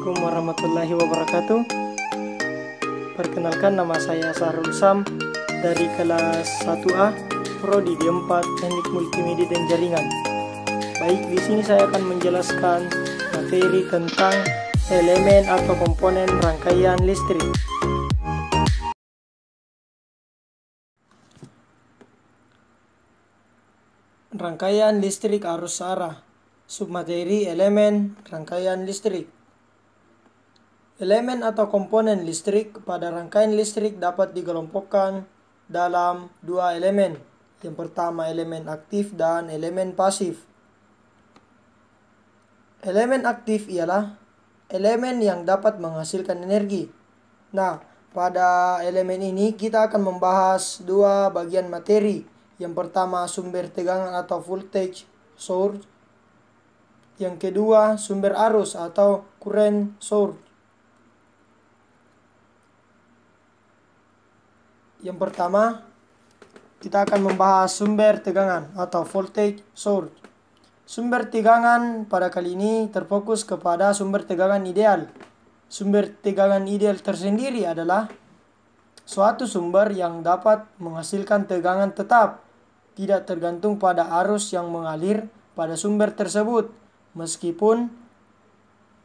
Assalamualaikum warahmatullahi wabarakatuh. Perkenalkan, nama saya Sahrul Sam dari kelas 1A Prodi D4 Teknik Multimedia dan Jaringan. Baik, di sini saya akan menjelaskan materi tentang elemen atau komponen rangkaian listrik. Rangkaian listrik arus arah. Submateri elemen rangkaian listrik. Elemen atau komponen listrik pada rangkaian listrik dapat dikelompokkan dalam dua elemen. Yang pertama elemen aktif dan elemen pasif. Elemen aktif ialah elemen yang dapat menghasilkan energi. Nah, pada elemen ini kita akan membahas dua bagian materi. Yang pertama sumber tegangan atau voltage source. Yang kedua sumber arus atau current source. Yang pertama kita akan membahas sumber tegangan atau voltage source. Sumber tegangan pada kali ini terfokus kepada sumber tegangan ideal. Sumber tegangan ideal tersendiri adalah suatu sumber yang dapat menghasilkan tegangan tetap, tidak tergantung pada arus yang mengalir pada sumber tersebut, meskipun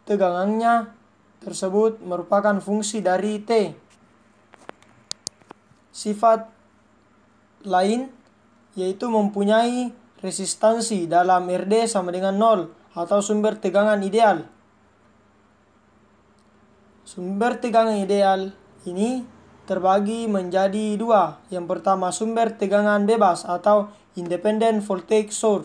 tegangannya tersebut merupakan fungsi dari T. Sifat lain yaitu mempunyai resistansi dalam RD sama dengan 0 atau sumber tegangan ideal. Sumber tegangan ideal ini terbagi menjadi dua. Yang pertama sumber tegangan bebas atau independent voltage source.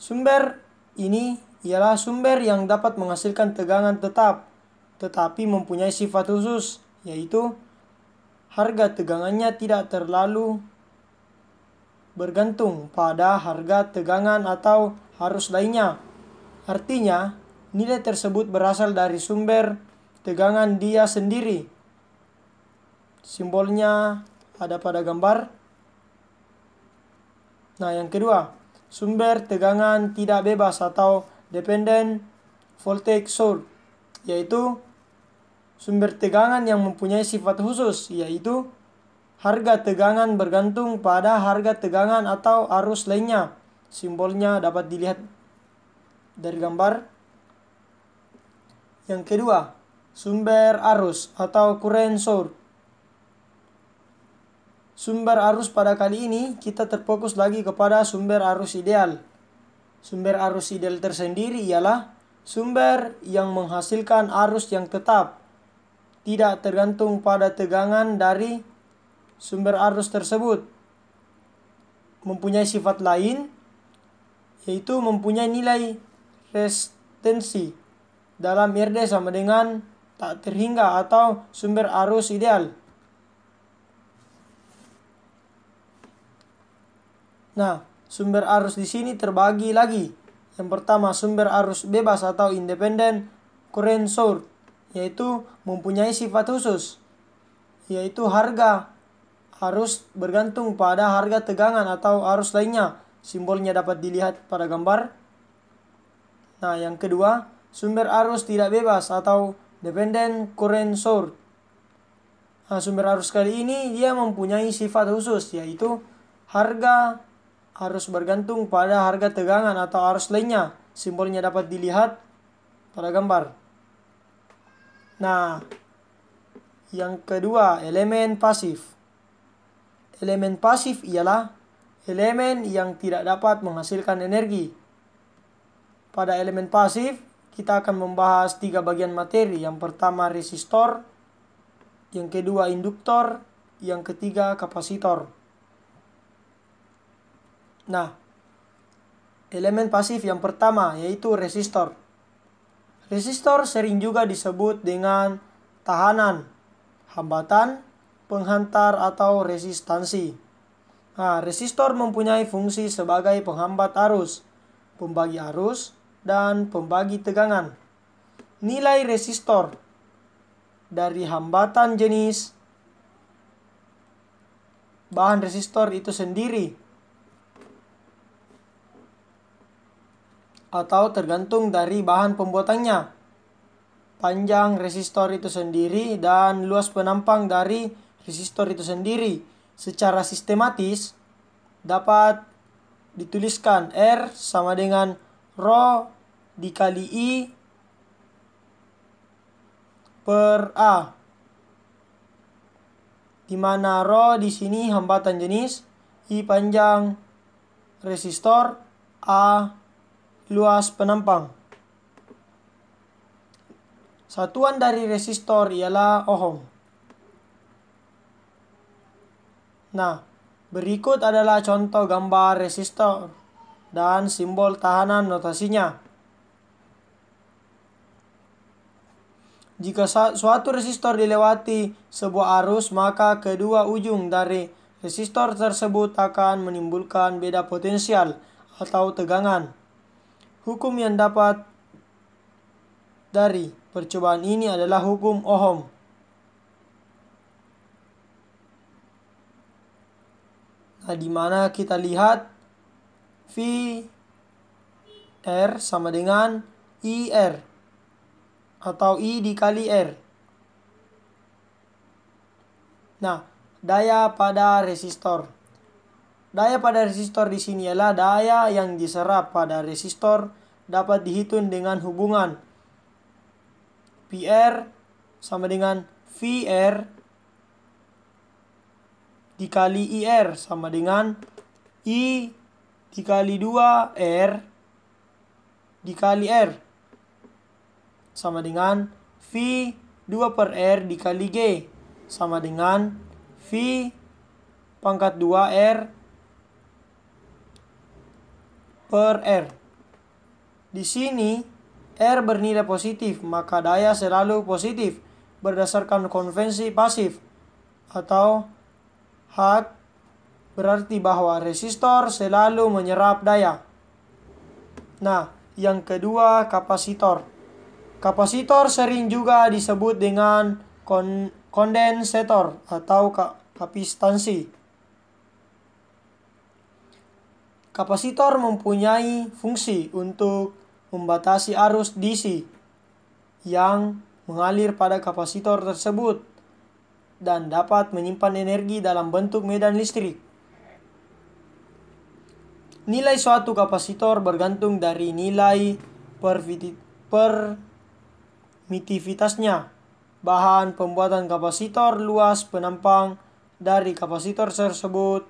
Sumber ini ialah sumber yang dapat menghasilkan tegangan tetap, tetapi mempunyai sifat khusus, yaitu harga tegangannya tidak terlalu bergantung pada harga tegangan atau arus lainnya. Artinya, nilai tersebut berasal dari sumber tegangan dia sendiri. Simbolnya ada pada gambar. Nah, yang kedua, sumber tegangan tidak bebas atau dependent voltage source, yaitu sumber tegangan yang mempunyai sifat khusus, yaitu harga tegangan bergantung pada harga tegangan atau arus lainnya. Simbolnya dapat dilihat dari gambar. Yang kedua, sumber arus atau current source. Sumber arus pada kali ini kita terfokus lagi kepada sumber arus ideal. Sumber arus ideal tersendiri ialah sumber yang menghasilkan arus yang tetap, tidak tergantung pada tegangan dari sumber arus tersebut. Mempunyai sifat lain, yaitu mempunyai nilai resistensi dalam RD sama dengan tak terhingga atau sumber arus ideal. Nah, sumber arus di sini terbagi lagi. Yang pertama sumber arus bebas atau independent current source, yaitu mempunyai sifat khusus, yaitu harga arus bergantung pada harga tegangan atau arus lainnya. Simbolnya dapat dilihat pada gambar. Nah, yang kedua, sumber arus tidak bebas atau dependent current source. Nah, sumber arus kali ini dia mempunyai sifat khusus, yaitu harga arus bergantung pada harga tegangan atau arus lainnya. Simbolnya dapat dilihat pada gambar. Nah, yang kedua, elemen pasif. Elemen pasif ialah elemen yang tidak dapat menghasilkan energi. Pada elemen pasif, kita akan membahas tiga bagian materi. Yang pertama resistor, yang kedua induktor, yang ketiga kapasitor. Nah, elemen pasif yang pertama yaitu resistor. Resistor sering juga disebut dengan tahanan, hambatan, penghantar atau resistansi. Nah, resistor mempunyai fungsi sebagai penghambat arus, pembagi arus, dan pembagi tegangan. Nilai resistor dari hambatan jenis bahan resistor itu sendiri atau tergantung dari bahan pembuatannya. panjang resistor itu sendiri dan luas penampang dari resistor itu sendiri. Secara sistematis dapat dituliskan R sama dengan Rho dikali I per A, di mana Rho di sini hambatan jenis, I panjang resistor, A luas penampang. Satuan dari resistor ialah ohm. Nah, berikut adalah contoh gambar resistor dan simbol tahanan notasinya. Jika suatu resistor dilewati sebuah arus, maka kedua ujung dari resistor tersebut akan menimbulkan beda potensial atau tegangan. Hukum yang dapat dari percobaan ini adalah hukum Ohm. Nah, di mana kita lihat V R sama dengan IR atau I dikali R. Nah, daya pada resistor. Daya pada resistor di sini adalah daya yang diserap pada resistor dapat dihitung dengan hubungan PR sama dengan VR dikali IR sama dengan I dikali 2R dikali R sama dengan V 2 per R dikali G sama dengan V pangkat 2R per R. Di sini R bernilai positif, maka daya selalu positif berdasarkan konvensi pasif atau Hak berarti bahwa resistor selalu menyerap daya. Nah, yang kedua kapasitor. Kapasitor sering juga disebut dengan kondensator atau kapistansi. Kapasitor mempunyai fungsi untuk membatasi arus DC yang mengalir pada kapasitor tersebut dan dapat menyimpan energi dalam bentuk medan listrik. Nilai suatu kapasitor bergantung dari nilai permitivitasnya, bahan pembuatan kapasitor, luas penampang dari kapasitor tersebut,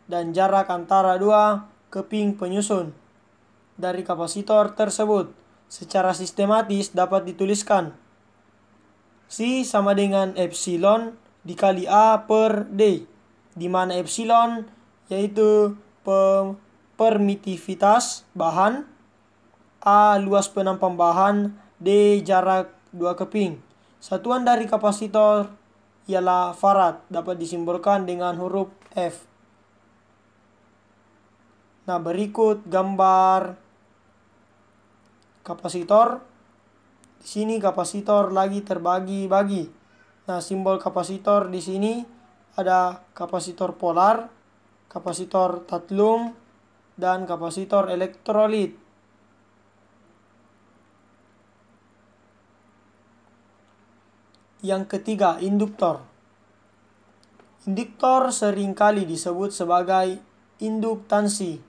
dan jarak antara dua keping penyusun dari kapasitor tersebut. Secara sistematis dapat dituliskan C sama dengan epsilon dikali A per D, di mana epsilon yaitu permitivitas bahan, A luas penampang bahan, D jarak 2 keping. Satuan dari kapasitor ialah farad, dapat disimbolkan dengan huruf F. Nah, berikut gambar kapasitor. Di sini kapasitor lagi terbagi-bagi. Nah, simbol kapasitor di sini ada kapasitor polar, kapasitor tatlum, dan kapasitor elektrolit. Yang ketiga, induktor. Induktor seringkali disebut sebagai induktansi,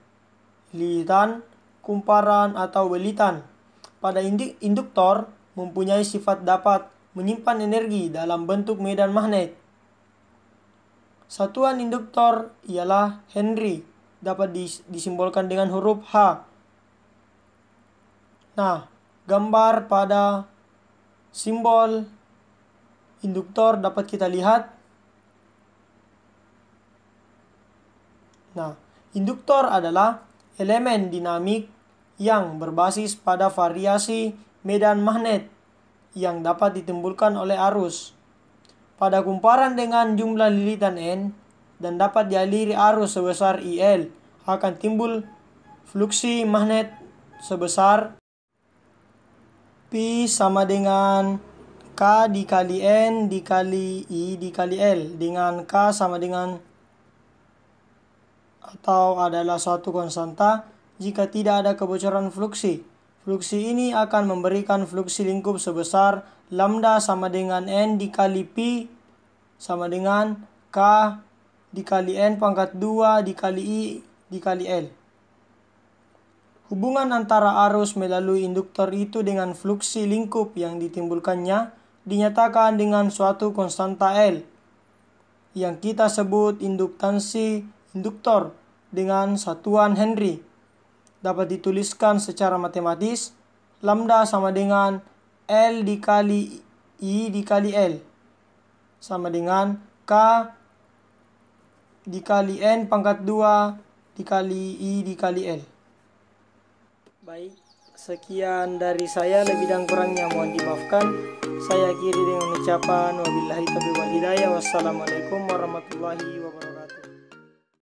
lilitan, kumparan, atau belitan. Pada induktor mempunyai sifat dapat menyimpan energi dalam bentuk medan magnet. Satuan induktor ialah Henry, dapat disimbolkan dengan huruf H. Nah, gambar pada simbol induktor dapat kita lihat. Nah, induktor adalah elemen dinamik yang berbasis pada variasi medan magnet yang dapat ditimbulkan oleh arus. Pada kumparan dengan jumlah lilitan N dan dapat dialiri arus sebesar IL, akan timbul fluksi magnet sebesar P sama dengan K dikali N dikali I dikali L, dengan K sama dengan atau adalah suatu konstanta jika tidak ada kebocoran fluksi. Fluksi ini akan memberikan fluksi lingkup sebesar lambda sama dengan N dikali Pi sama dengan K dikali N pangkat 2 dikali I dikali L. Hubungan antara arus melalui induktor itu dengan fluksi lingkup yang ditimbulkannya dinyatakan dengan suatu konstanta L yang kita sebut induktansi induktor dengan satuan Henry. Dapat dituliskan secara matematis, lambda sama dengan L dikali I dikali L sama dengan K dikali N pangkat 2 dikali I dikali L. Baik, sekian dari saya, lebih dan kurangnya mohon dimaafkan. Saya akhiri dengan ucapan wabillahi taufiq wal hidayah. Wassalamualaikum warahmatullahi wabarakatuh.